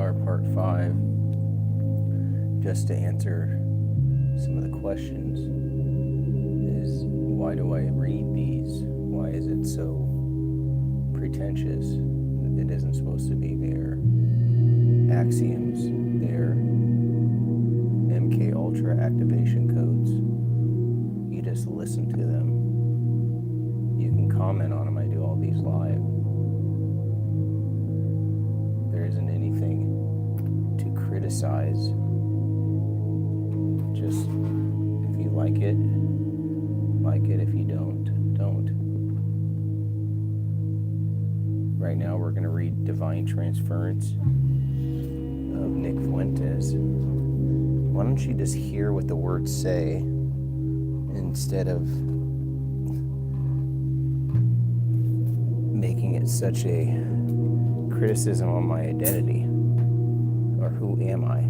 start part 5 just to answer some of the questions. Is why do I read these? Why is it so pretentious? It isn't supposed to be. They're axioms. They're MK Ultra activation codes. You just listen to them. You can comment on them. I do all these live. There isn't anything to criticize. Just if you like it, like it. If you don't, don't. Right now we're going to read Divine Transference of Nick Fuentes. Why don't you just hear what the words say instead of making it such a criticism on my identity? Or who am I?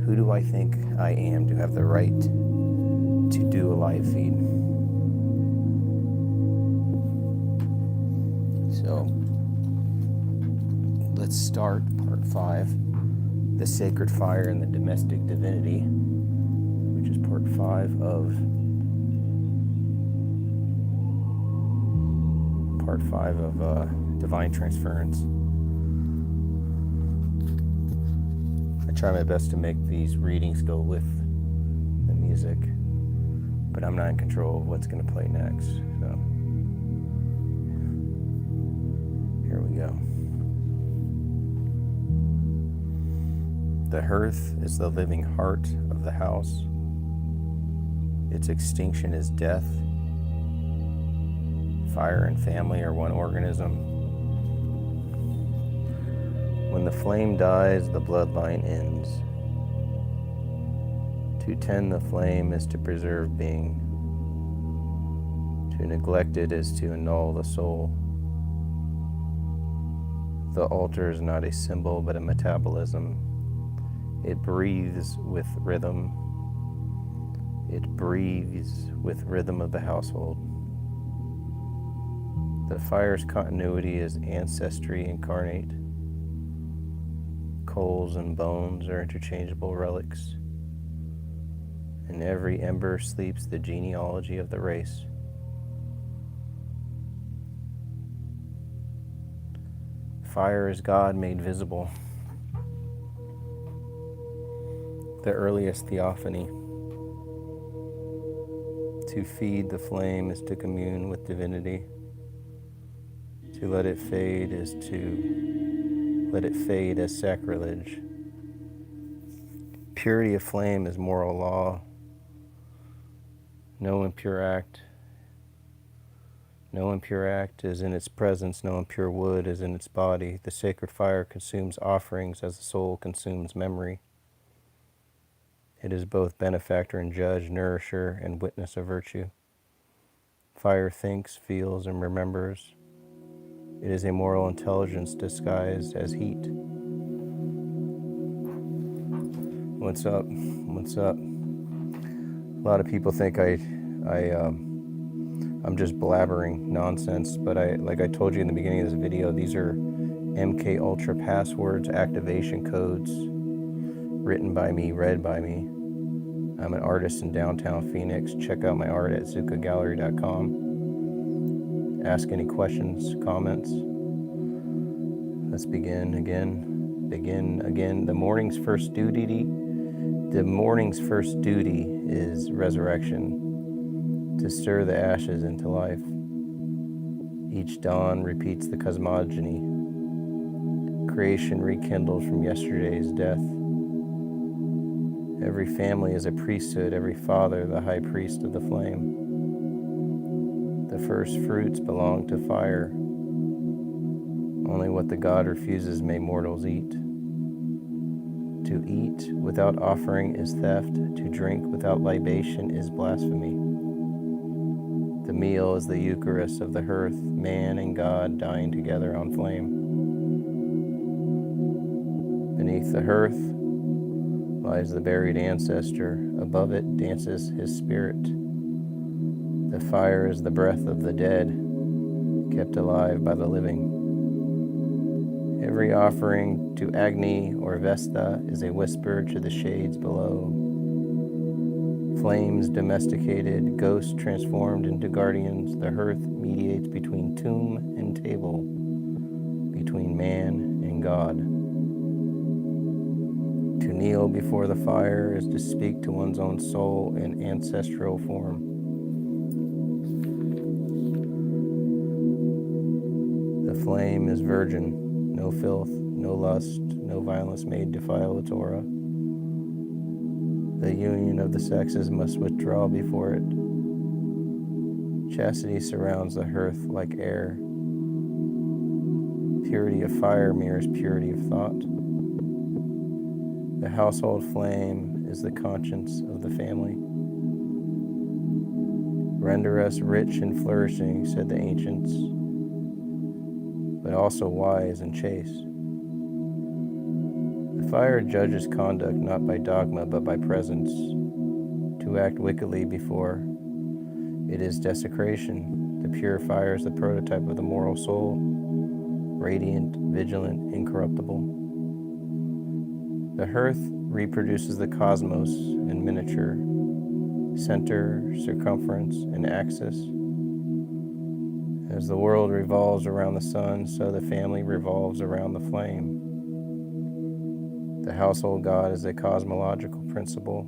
Who do I think I am to have the right to do a live feed? So let's start part 5, the sacred fire and the domestic divinity, which is part 5 of Divine Transference. I try my best to make these readings go with the music, but I'm not in control of what's going to play next. So here we go. The hearth is the living heart of the house. Its extinction is death. Fire and family are one organism. When the flame dies, the bloodline ends. To tend the flame is to preserve being. To neglect it is to annul the soul. The altar is not a symbol, but a metabolism. It breathes with rhythm. It breathes with rhythm of the household. The fire's continuity is ancestry incarnate. Coals and bones are interchangeable relics. In every ember sleeps the genealogy of the race. Fire is God made visible. The earliest theophany. To feed the flame is to commune with divinity. To let it fade is to let it fade as sacrilege. Purity of flame is moral law. No impure act is in its presence, no impure wood is in its body. The sacred fire consumes offerings as the soul consumes memory. It is both benefactor and judge, nourisher and witness of virtue. Fire thinks, feels, and remembers. It is a moral intelligence disguised as heat. What's up? What's up? A lot of people think I'm just blabbering nonsense, but like I told you in the beginning of this video, these are MK Ultra passwords, activation codes, written by me, read by me. I'm an artist in downtown Phoenix. Check out my art at zuccagallery.com. Ask any questions, comments. Let's begin again. The morning's first duty is resurrection, to stir the ashes into life. Each dawn repeats the cosmogony. Creation rekindles from yesterday's death. Every family is a priesthood, every father the high priest of the flame. The first fruits belong to fire. Only what the God refuses may mortals eat. To eat without offering is theft. To drink without libation is blasphemy. The meal is the Eucharist of the hearth, man and God dying together on flame. Beneath the hearth lies the buried ancestor. Above it dances his spirit. The fire is the breath of the dead, kept alive by the living. Every offering to Agni or Vesta is a whisper to the shades below. Flames domesticated, ghosts transformed into guardians, the hearth mediates between tomb and table, between man and God. To kneel before the fire is to speak to one's own soul in ancestral form. The flame is virgin, no filth, no lust, no violence may defile its aura. The union of the sexes must withdraw before it. Chastity surrounds the hearth like air. Purity of fire mirrors purity of thought. The household flame is the conscience of the family. Render us rich and flourishing, said the ancients, but also wise and chaste. The fire judges conduct not by dogma but by presence. To act wickedly before it is desecration. The pure fire is the prototype of the moral soul, radiant, vigilant, incorruptible. The hearth reproduces the cosmos in miniature, center, circumference, and axis. As the world revolves around the sun, so the family revolves around the flame. The household god is a cosmological principle,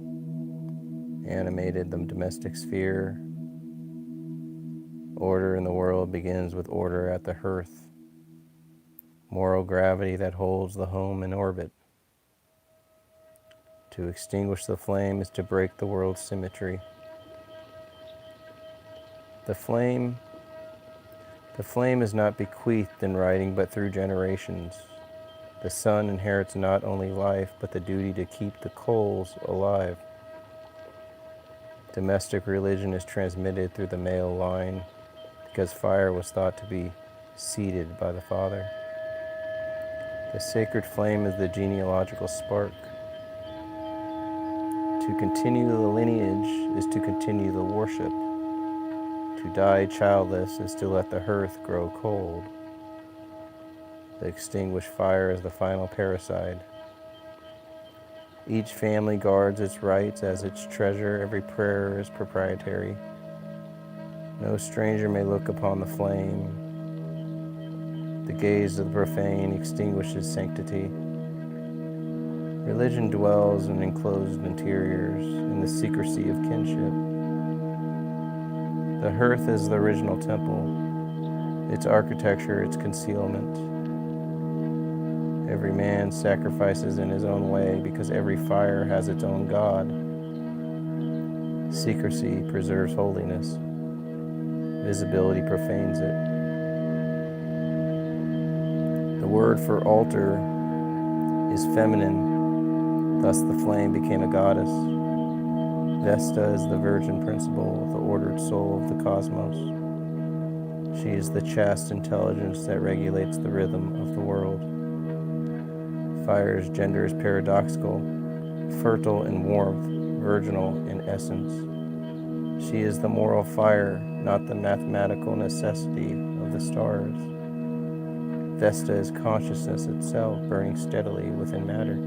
animated the domestic sphere. Order in the world begins with order at the hearth. Moral gravity that holds the home in orbit. To extinguish the flame is to break the world's symmetry. The flame is not bequeathed in writing but through generations. The son inherits not only life but the duty to keep the coals alive. Domestic religion is transmitted through the male line because fire was thought to be seeded by the father. The sacred flame is the genealogical spark. To continue the lineage is to continue the worship. To die childless is to let the hearth grow cold. The extinguished fire is the final parricide. Each family guards its rights as its treasure. Every prayer is proprietary. No stranger may look upon the flame. The gaze of the profane extinguishes sanctity. Religion dwells in enclosed interiors, in the secrecy of kinship. The hearth is the original temple, its architecture, its concealment. Every man sacrifices in his own way because every fire has its own God. Secrecy preserves holiness. Visibility profanes it. The word for altar is feminine. Thus the flame became a goddess. Vesta is the virgin principle, the ordered soul of the cosmos. She is the chaste intelligence that regulates the rhythm of the world. Fire's gender is paradoxical, fertile in warmth, virginal in essence. She is the moral fire, not the mathematical necessity of the stars. Vesta is consciousness itself, burning steadily within matter.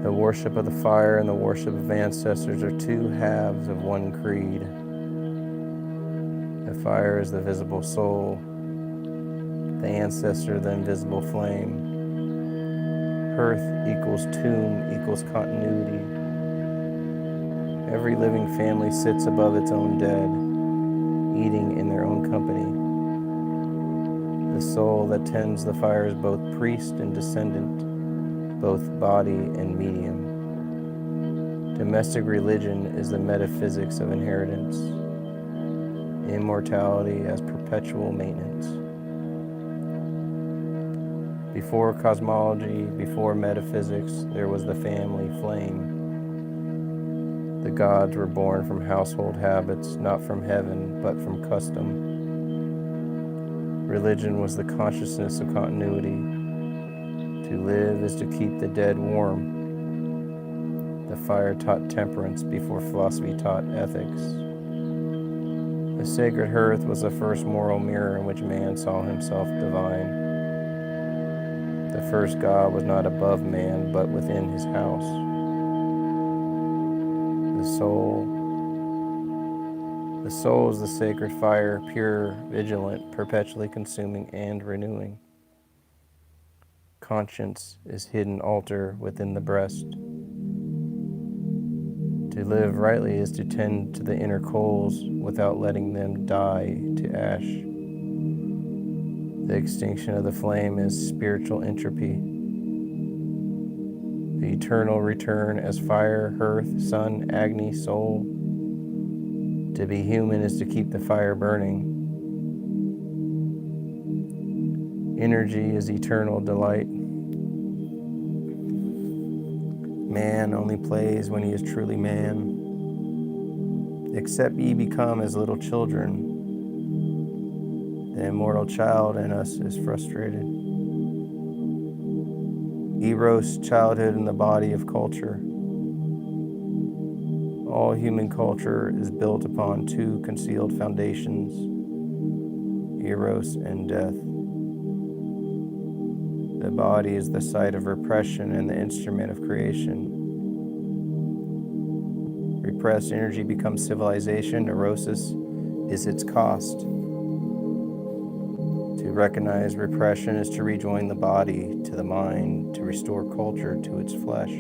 The worship of the fire and the worship of ancestors are two halves of one creed. The fire is the visible soul, the ancestor the invisible flame. Hearth equals tomb equals continuity. Every living family sits above its own dead, eating in their own company. The soul that tends the fire is both priest and descendant, both body and medium. Domestic religion is the metaphysics of inheritance, immortality as perpetual maintenance. Before cosmology, before metaphysics, there was the family flame. The gods were born from household habits, not from heaven, but from custom. Religion was the consciousness of continuity. To live is to keep the dead warm. The fire taught temperance before philosophy taught ethics. The sacred hearth was the first moral mirror in which man saw himself divine. The first God was not above man, but within his house. The soul is the sacred fire, pure, vigilant, perpetually consuming and renewing. Conscience is hidden altar within the breast. To live rightly is to tend to the inner coals without letting them die to ash. The extinction of the flame is spiritual entropy. The eternal return as fire, hearth, sun, Agni, soul. To be human is to keep the fire burning. Energy is eternal delight. Man only plays when he is truly man. Except ye become as little children, the immortal child in us is frustrated. Eros, childhood in the body of culture. All human culture is built upon two concealed foundations, Eros and death. The body is the site of repression and the instrument of creation. Repressed energy becomes civilization. Neurosis is its cost. To recognize repression is to rejoin the body to the mind, to restore culture to its flesh.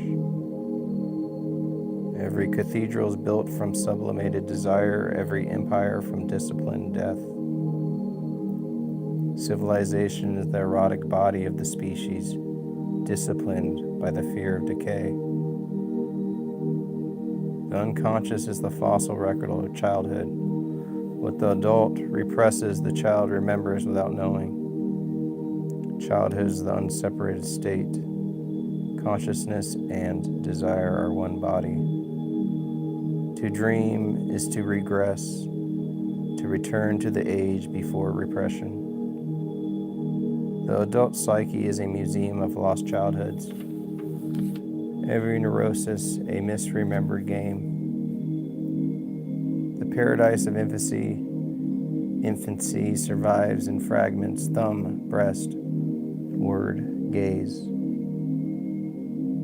Every cathedral is built from sublimated desire, every empire from disciplined death. Civilization is the erotic body of the species, disciplined by the fear of decay. The unconscious is the fossil record of childhood. What the adult represses, the child remembers without knowing. Childhood is the unseparated state. Consciousness and desire are one body. To dream is to regress, to return to the age before repression. The adult psyche is a museum of lost childhoods. Every neurosis a misremembered game. The paradise of infancy survives in fragments, thumb, breast, word, gaze.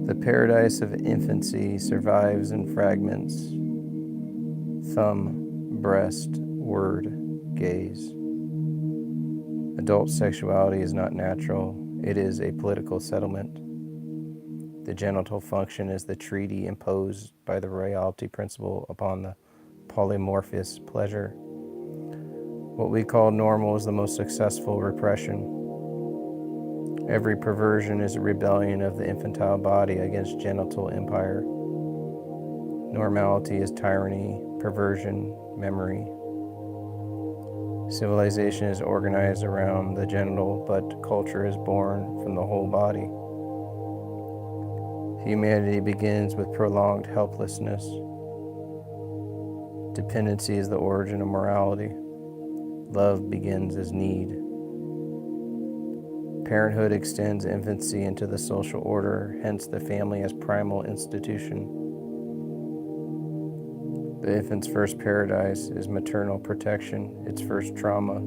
The paradise of infancy survives in fragments, thumb, breast, word, gaze. Adult sexuality is not natural, it is a political settlement. The genital function is the treaty imposed by the royalty principle upon the polymorphous pleasure. What we call normal is the most successful repression. Every perversion is a rebellion of the infantile body against genital empire. Normality is tyranny, perversion, memory. Civilization is organized around the genital, but culture is born from the whole body. Humanity begins with prolonged helplessness. Dependency is the origin of morality. Love begins as need. Parenthood extends infancy into the social order, hence the family as primal institution. The infant's first paradise is maternal protection, its first trauma,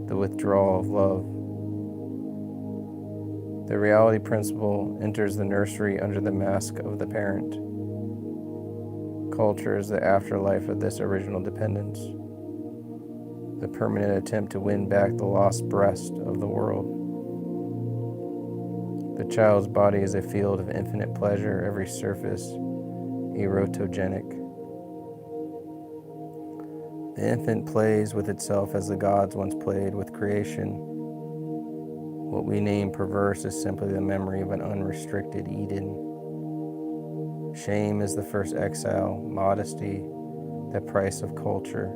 the withdrawal of love. The reality principle enters the nursery under the mask of the parent. Culture is the afterlife of this original dependence, the permanent attempt to win back the lost breast of the world. The child's body is a field of infinite pleasure, every surface erotogenic. The infant plays with itself as the gods once played with creation. What we name perverse is simply the memory of an unrestricted Eden. Shame is the first exile, modesty, the price of culture.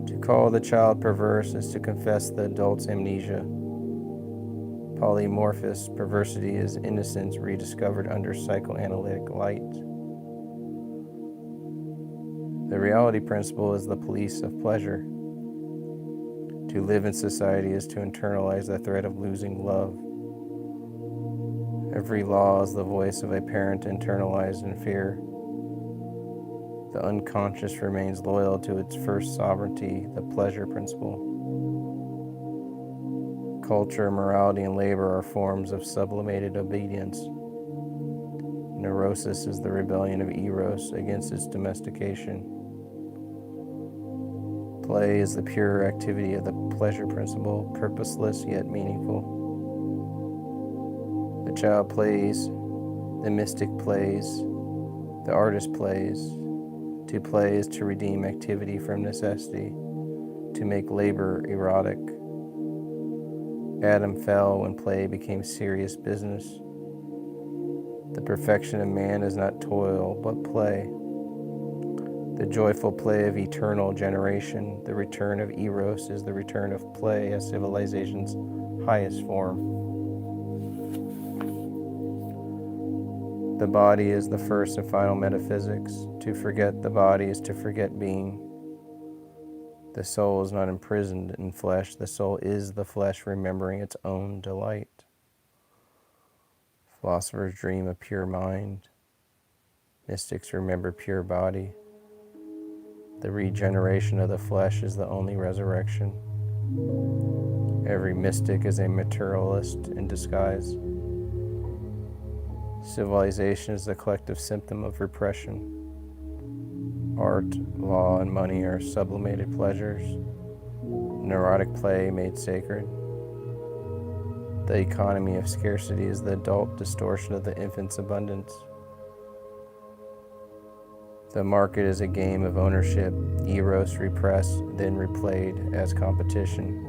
To call the child perverse is to confess the adult's amnesia. Polymorphous perversity is innocence rediscovered under psychoanalytic light. The reality principle is the police of pleasure. To live in society is to internalize the threat of losing love. Every law is the voice of a parent internalized in fear. The unconscious remains loyal to its first sovereignty, the pleasure principle. Culture, morality, and labor are forms of sublimated obedience. Neurosis is the rebellion of eros against its domestication. Play is the pure activity of the pleasure principle, purposeless yet meaningful. The child plays, the mystic plays, the artist plays. To play is to redeem activity from necessity, to make labor erotic. Adam fell when play became serious business. The perfection of man is not toil, but play. The joyful play of eternal generation, the return of eros, is the return of play as civilization's highest form. The body is the first and final metaphysics. To forget the body is to forget being. The soul is not imprisoned in flesh. The soul is the flesh, remembering its own delight. Philosophers dream a pure mind. Mystics remember pure body. The regeneration of the flesh is the only resurrection. Every mystic is a materialist in disguise. Civilization is the collective symptom of repression. Art, law, and money are sublimated pleasures. Neurotic play made sacred. The economy of scarcity is the adult distortion of the infant's abundance. The market is a game of ownership, eros repressed, then replayed as competition.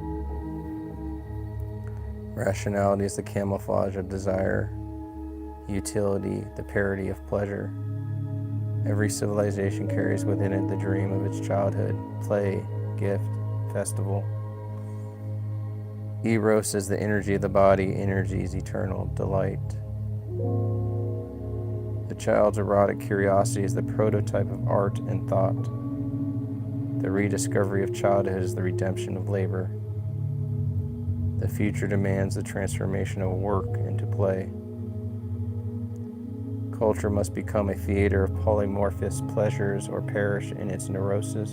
Rationality is the camouflage of desire. Utility, the parody of pleasure. Every civilization carries within it the dream of its childhood, play, gift, festival. Eros is the energy of the body, energy is eternal, delight. The child's erotic curiosity is the prototype of art and thought. The rediscovery of childhood is the redemption of labor. The future demands the transformation of work into play. Culture must become a theater of polymorphous pleasures or perish in its neurosis.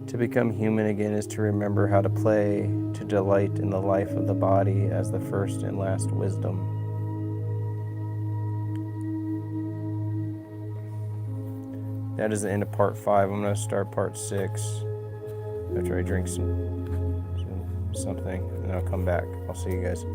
To become human again is to remember how to play, to delight in the life of the body as the first and last wisdom. That is the end of part 5. I'm going to start part 6 after I drink something, and then I'll come back. I'll see you guys.